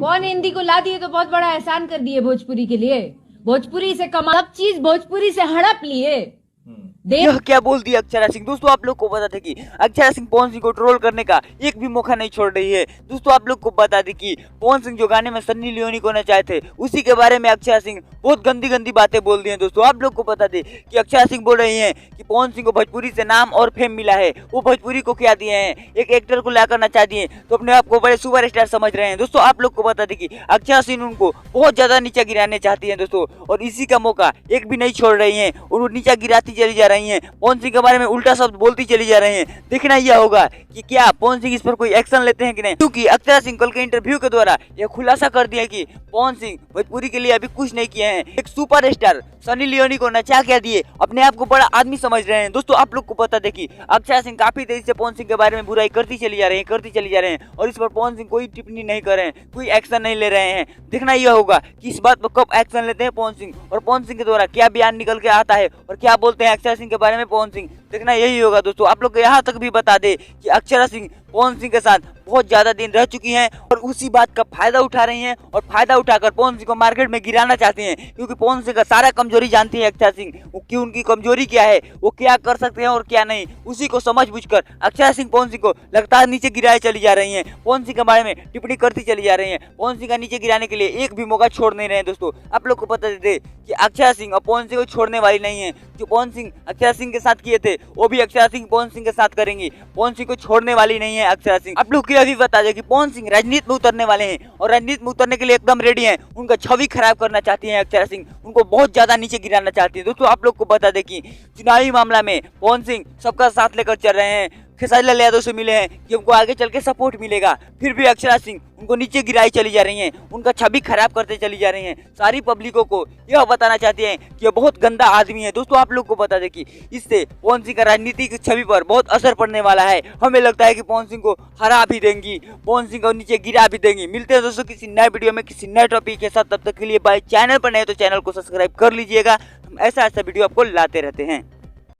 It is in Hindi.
कौन हिंदी को ला दिए तो बहुत बड़ा एहसान कर दिए भोजपुरी के लिए। भोजपुरी से कमा सब चीज भोजपुरी से हड़प लिए। यह क्या बोल दिया अक्षरा सिंह। दोस्तों आप लोग को बता दें कि अक्षरा सिंह पवन सिंह को ट्रोल करने का एक भी मौका नहीं छोड़ रही है। दोस्तों आप लोग को बता दें कि पवन सिंह जो गाने में सन्नी लियोनी को नचाए थे उसी के बारे में अक्षरा सिंह बहुत गंदी गंदी बातें बोल दी हैं। दोस्तों आप लोग को बता दें कि अक्षरा सिंह बोल रही हैं कि पवन सिंह को भोजपुरी से नाम और फेम मिला है, वो भोजपुरी को क्या दिए हैं, एक एक्टर को लाकर नचा दिए तो अपने आप को बड़े सुपर स्टार समझ रहे हैं। दोस्तों आप लोग को बता दें कि अक्षरा सिंह उनको बहुत ज्यादा नीचा गिराने चाहती है दोस्तों, और इसी का मौका एक भी नहीं छोड़ रही है और वो नीचा गिराती चली जा रही है। पवन सिंह के बारे में उल्टा शब्द बोलती चली जा रहे हैं। देखना यह होगा कि क्या पवन सिंह इस पर कोई एक्शन लेते हैं कि नहीं, क्योंकि अक्षरा सिंह कल के इंटरव्यू के द्वारा यह खुलासा कर दिया कि पवन सिंह भोजपुरी के लिए अभी कुछ नहीं किए हैं, एक सुपर स्टार सनी लियोनी को नचा क्या दिए, अपने आप को बड़ा आदमी समझ रहे हैं। दोस्तों आप लोग को पता दें कि अक्षरा सिंह काफी देर से पवन सिंह के बारे में बुराई करती चली जा रही है और इस पर पवन सिंह कोई टिप्पणी नहीं कर रहे हैं, कोई एक्शन नहीं ले रहे हैं। देखना यह होगा कि इस बात पर कब एक्शन लेते हैं पवन सिंह और पवन सिंह के द्वारा क्या बयान निकल के आता है और क्या बोलते हैं अक्षरा सिंह के बारे में पवन सिंह। देखना यही होगा। दोस्तों आप लोग यहाँ तक भी बता दे कि अक्षरा सिंह पवन सिंह के साथ बहुत ज्यादा दिन रह चुकी हैं और उसी बात का फायदा उठा रही हैं और फायदा उठाकर पवन सिंह को मार्केट में गिराना चाहती हैं, क्योंकि पवन सिंह का सारा कमजोरी जानती है अक्षरा सिंह कि उनकी कमजोरी क्या है, वो क्या कर सकते हैं और क्या नहीं। उसी को समझ बुझकर अक्षरा सिंह पवन सिंह को लगातार नीचे गिराए चली जा रही हैं, पवन सिंह के बारे में टिप्पणी करती चली जा रही हैं, पवन सिंह का नीचे गिराने के लिए एक भी मौका छोड़ नहीं रहे हैं। दोस्तों आप लोग को पता दे कि अक्षरा सिंह और पवन सिंह को छोड़ने वाली नहीं है। जो पवन सिंह अक्षरा सिंह के साथ किए थे वो भी अक्षरा सिंह पवन सिंह के साथ करेंगी, पवन सिंह को छोड़ने वाली नहीं है अक्षरा सिंह। आप लोग को अभी बता दें कि पवन सिंह राजनीति में उतरने वाले हैं और राजनीति में उतरने के लिए एकदम रेडी हैं। उनका छवि खराब करना चाहती है अक्षरा सिंह, उनको बहुत ज्यादा नीचे गिराना चाहती है। दोस्तों आप लोग को बता दें कि चुनावी मामला में पवन सिंह सबका साथ लेकर चल रहे हैं, खेसारी लाल यादव से मिले हैं कि उनको आगे चल के सपोर्ट मिलेगा, फिर भी अक्षरा सिंह उनको नीचे गिराई चली जा रही हैं, उनका छवि खराब करते चली जा रही हैं। सारी पब्लिकों को यह बताना चाहते हैं कि ये बहुत गंदा आदमी है। दोस्तों आप लोग को बता दें कि इससे पवन सिंह का राजनीतिक छवि पर बहुत असर पड़ने वाला है। हमें लगता है कि पवन सिंह को हरा भी देंगी, पवन सिंह को नीचे गिरा भी देंगी। मिलते हैं दोस्तों किसी नए वीडियो में किसी नए टॉपिक के साथ, तब तक के लिए बाय। चैनल पर नए तो चैनल को सब्सक्राइब कर लीजिएगा, हम ऐसा वीडियो आपको लाते रहते हैं।